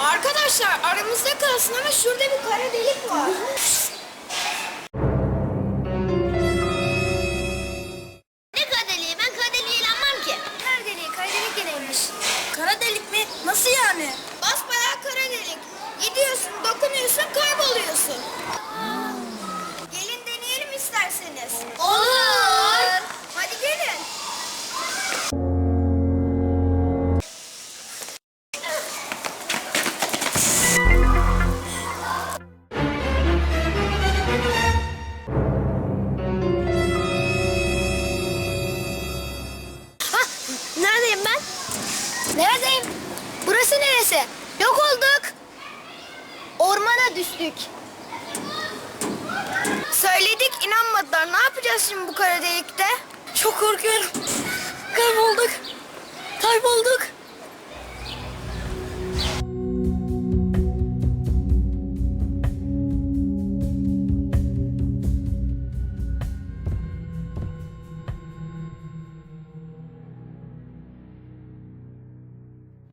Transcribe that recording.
Arkadaşlar aramızda kalsın ama şurada bir kara delik var. Ne kara deliği? Ben kara deliğe inanmam ki. Kara delik de neymiş? Kara delik mi? Nasıl yani? Basbayağı kara delik. Gidiyorsun, dokunuyorsun, kayboluyorsun. Gelin deneyelim isterseniz. Olur. Hadi gelin. Neredeyim ben? Neredeyim? Burası neresi? Yok olduk. Ormana düştük. Söyledik, inanmadılar. Ne yapacağız şimdi bu kara delikte? Çok korkuyorum. Kaybolduk. Kaybolduk.